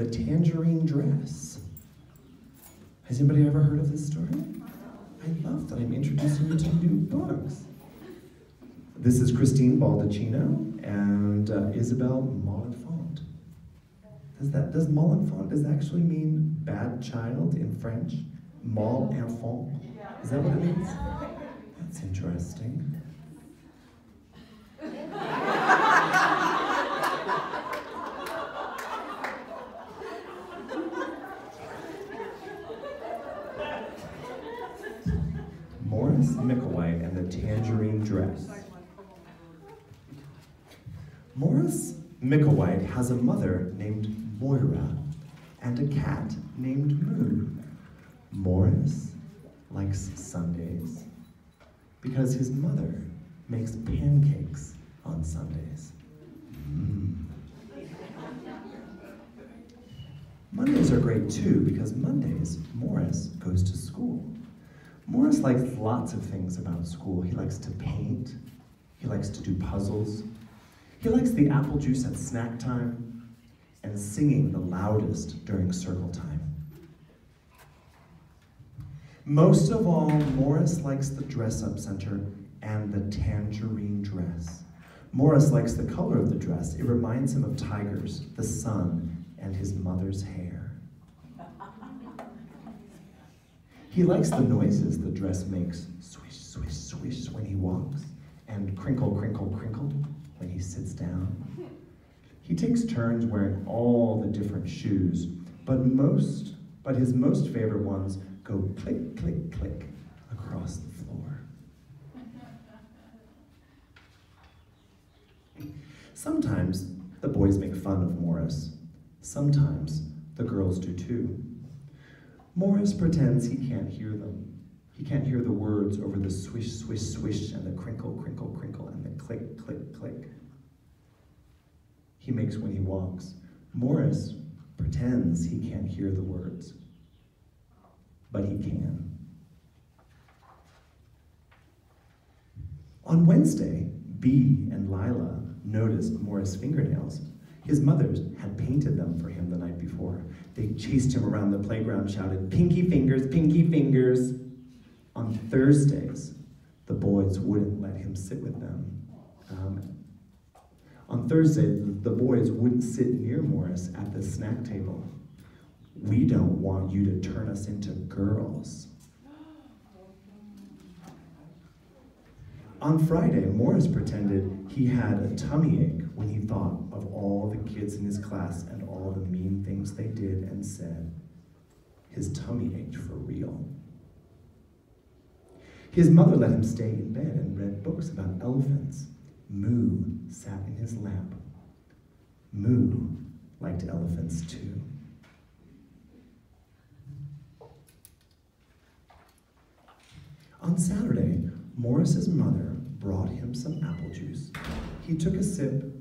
the Tangerine Dress. Has anybody ever heard of this story? I love that I'm introducing you to new books. This is Christine Baldacchino and Isabelle Malenfant. Does Malenfant actually mean bad child in French? Malenfant? Is that what it means? That's interesting. Micklewhite and the Tangerine Dress. Morris Micklewhite has a mother named Moira and a cat named Moo. Morris likes Sundays because his mother makes pancakes on Sundays. Mondays are great too because Mondays Morris goes to school. Morris likes lots of things about school. He likes to paint. He likes to do puzzles. He likes the apple juice at snack time and singing the loudest during circle time. Most of all, Morris likes the dress-up center and the Tangerine Dress. Morris likes the color of the dress. It reminds him of tigers, the sun, and his mother's hair. He likes the noises the dress makes, swish, swish, swish when he walks, and crinkle, crinkle, crinkle when he sits down. He takes turns wearing all the different shoes, but his most favorite ones go click, click, click across the floor. Sometimes the boys make fun of Morris. Sometimes the girls do too. Morris pretends he can't hear them. He can't hear the words over the swish, swish, swish, and the crinkle, crinkle, crinkle, and the click, click, click he makes when he walks. Morris pretends he can't hear the words, but he can. On Wednesday, Bee and Lila noticed Morris' fingernails. His mother had painted them for him the night before. They chased him around the playground, shouted, "Pinky fingers, pinky fingers." On Thursdays, the boys wouldn't let him sit with them. On Thursday, the boys wouldn't sit near Morris at the snack table. "We don't want you to turn us into girls." On Friday, Morris pretended he had a tummy ache when he thought of all the kids in his class and all the mean things they did and said. His tummy ached for real. His mother let him stay in bed and read books about elephants. Moo sat in his lap. Moo liked elephants too. On Saturday, Morris's mother brought him some apple juice. He took a sip.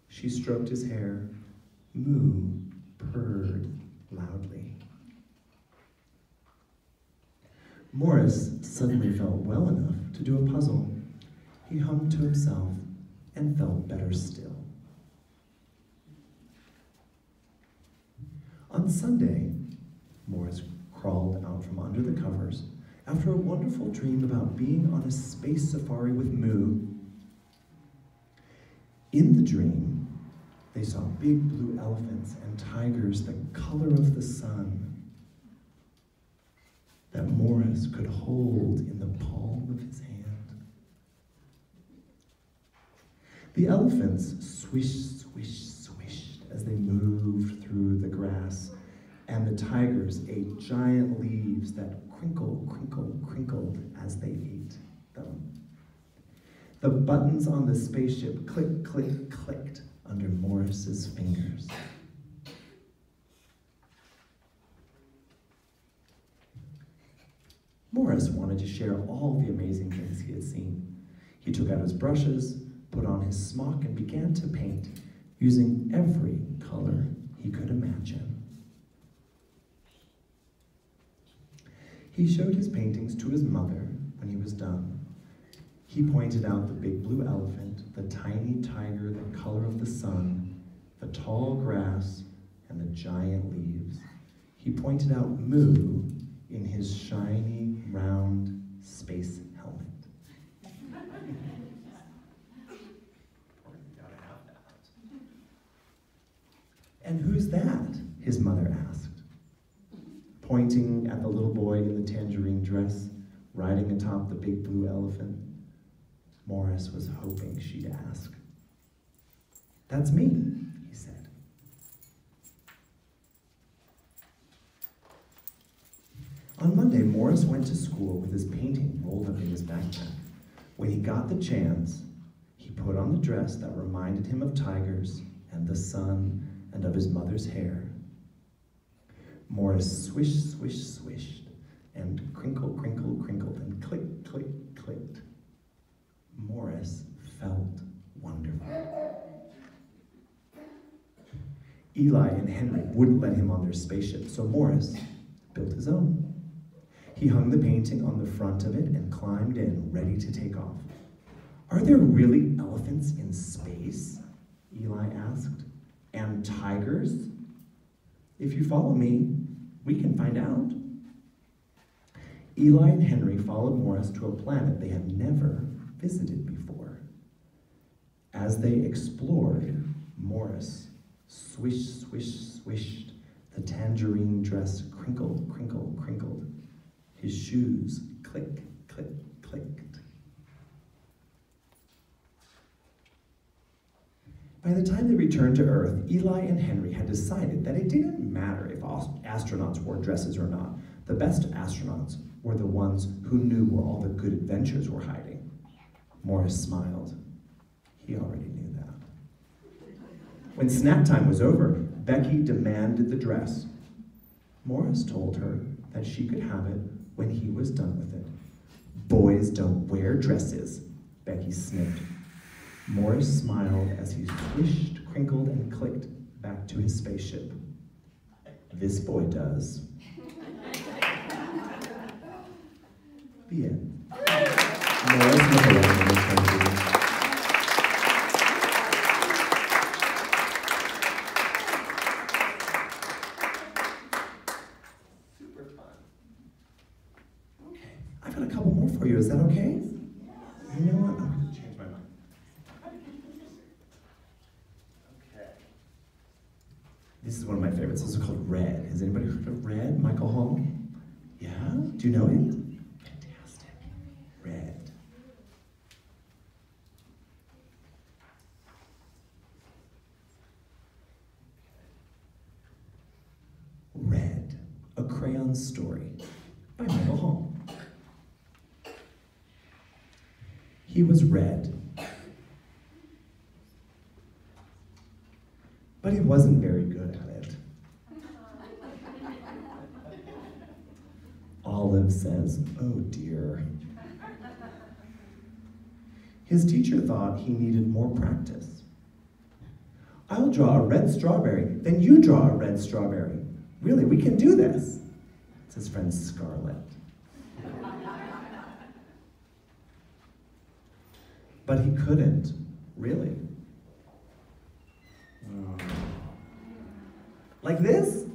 She stroked his hair. Moo purred loudly. Morris suddenly felt well enough to do a puzzle. He hummed to himself and felt better still. On Sunday, Morris crawled out from under the covers after a wonderful dream about being on a space safari with Moo. In the dream, they saw big blue elephants and tigers the color of the sun that Morris could hold in the palm of his hand. The elephants swished, swished, swished as they moved through the grass, and the tigers ate giant leaves that crinkle, crinkle, crinkled as they ate them. The buttons on the spaceship click, click, clicked under Morris's fingers. Morris wanted to share all the amazing things he had seen. He took out his brushes, put on his smock, and began to paint using every color he could imagine. He showed his paintings to his mother when he was done. He pointed out the big blue elephant, the tiny tiger, the color of the sun, the tall grass, and the giant leaves. He pointed out Moo in his shiny, round space helmet. And who's that? His mother asked, pointing at the little boy in the tangerine dress, riding atop the big blue elephant. Morris was hoping she'd ask. That's me, he said. On Monday, Morris went to school with his painting rolled up in his backpack. When he got the chance, he put on the dress that reminded him of tigers and the sun and of his mother's hair. Morris swished, swished, swished, and crinkled, crinkled, crinkled, and clicked, clicked, clicked. Morris felt wonderful. Eli and Henry wouldn't let him on their spaceship, so Morris built his own. He hung the painting on the front of it and climbed in, ready to take off. Are there really elephants in space? Eli asked. And tigers? If you follow me, we can find out. Eli and Henry followed Morris to a planet they had never visited before. As they explored, Morris swish, swish, swished. The tangerine dress crinkled, crinkled, crinkled. His shoes click, click, clicked. By the time they returned to Earth, Eli and Henry had decided that it didn't matter if astronauts wore dresses or not. The best astronauts were the ones who knew where all the good adventures were hiding. Morris smiled. He already knew that. When snack time was over, Becky demanded the dress. Morris told her that she could have it when he was done with it. Boys don't wear dresses, Becky sniffed. Morris smiled as he swished, crinkled, and clicked back to his spaceship. This boy does. The end. Morris Micklewhite returned. Super fun. Okay, I've got a couple more for you. Is that okay? You know what? I'm going to change my mind. Okay. This is one of my favorites. This is called Red. Has anybody heard of Red? Michael Hall? Yeah? Do you know it? Fantastic. Red. Red, a Crayon story by Michael Hall. He was red, but he wasn't very good at it. Olive says, "Oh dear." His teacher thought he needed more practice. "I'll draw a red strawberry, then you draw a red strawberry. Really, we can do this," it's his friend Scarlett. But he couldn't, really. Like this?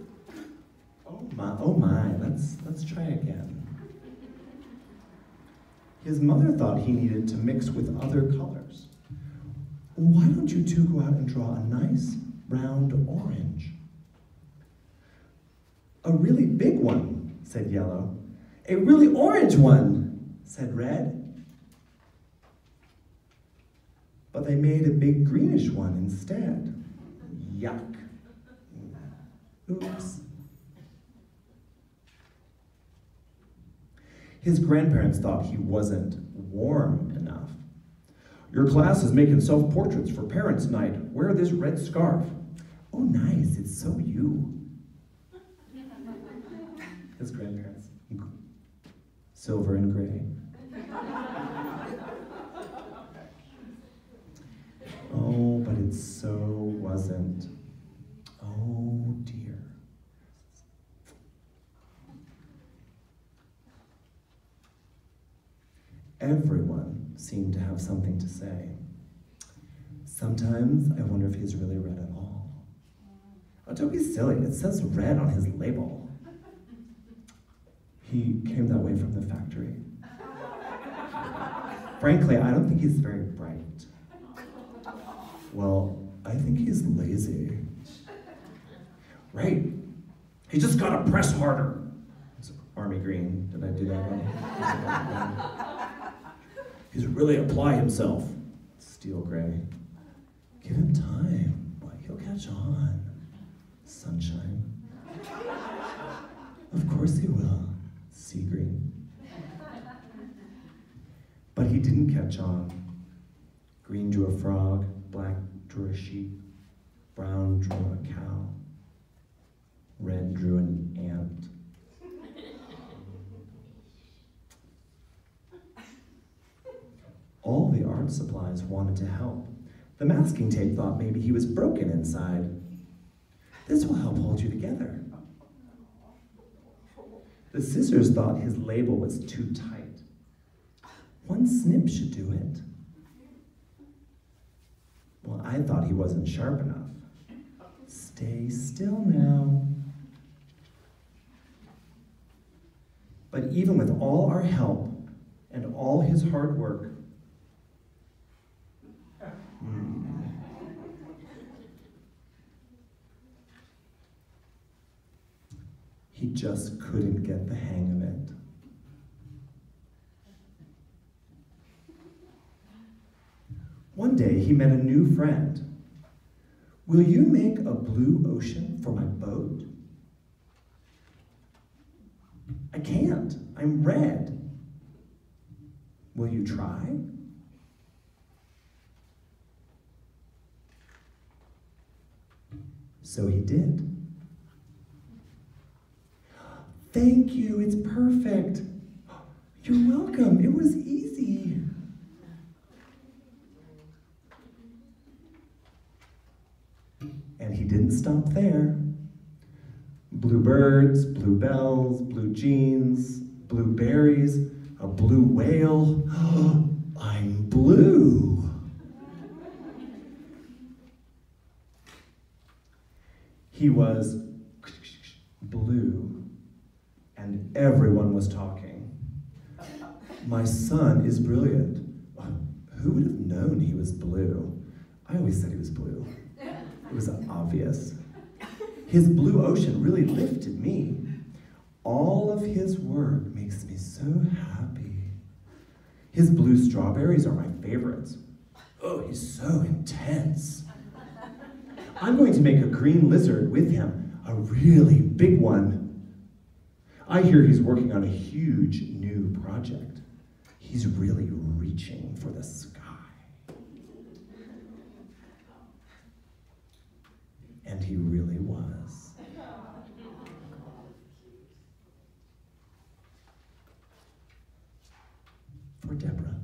Oh my, let's try again. His mother thought he needed to mix with other colors. "Why don't you two go out and draw a nice, round orange?" "A really big one," said Yellow. "A really orange one," said Red. But they made a big greenish one instead. Yuck. Oops. His grandparents thought he wasn't warm enough. "Your class is making self-portraits for parents' night. Wear this red scarf." "Oh, nice, it's so you." His grandparents. Silver and gray. Oh, but it so wasn't. Oh, dear. Everyone seemed to have something to say. Sometimes I wonder if he's really red at all. Oh, don't be silly, it says red on his label. He came that way from the factory. Frankly, I don't think he's very bright. Well, I think he's lazy. Right. He just gotta press harder. It's Army Green. Did I do that wrong? He's really apply himself. Steel Gray. Give him time. Boy, he'll catch on. Sunshine. Of course he will. Sea Green. But he didn't catch on. Green drew a frog, black drew a sheep, brown drew a cow, red drew an ant. All the art supplies wanted to help. The masking tape thought maybe he was broken inside. This will help hold you together. The scissors thought his label was too tight. One snip should do it. Well, I thought he wasn't sharp enough. Stay still now. But even with all our help and all his hard work, he just couldn't get the hang of it. One day, he met a new friend. Will you make a blue ocean for my boat? I can't. I'm red. Will you try? So he did. Thank you, it's perfect. You're welcome, it was easy. And he didn't stop there. Blue birds, blue bells, blue jeans, blueberries, a blue whale. I'm blue. He was blue, and everyone was talking. My son is brilliant. Who would have known he was blue? I always said he was blue. It was obvious. His blue ocean really lifted me. All of his work makes me so happy. His blue strawberries are my favorites. Oh, he's so intense. I'm going to make a green lizard with him, a really big one. I hear he's working on a huge new project. He's really reaching for the sky. And he really was. For Deborah.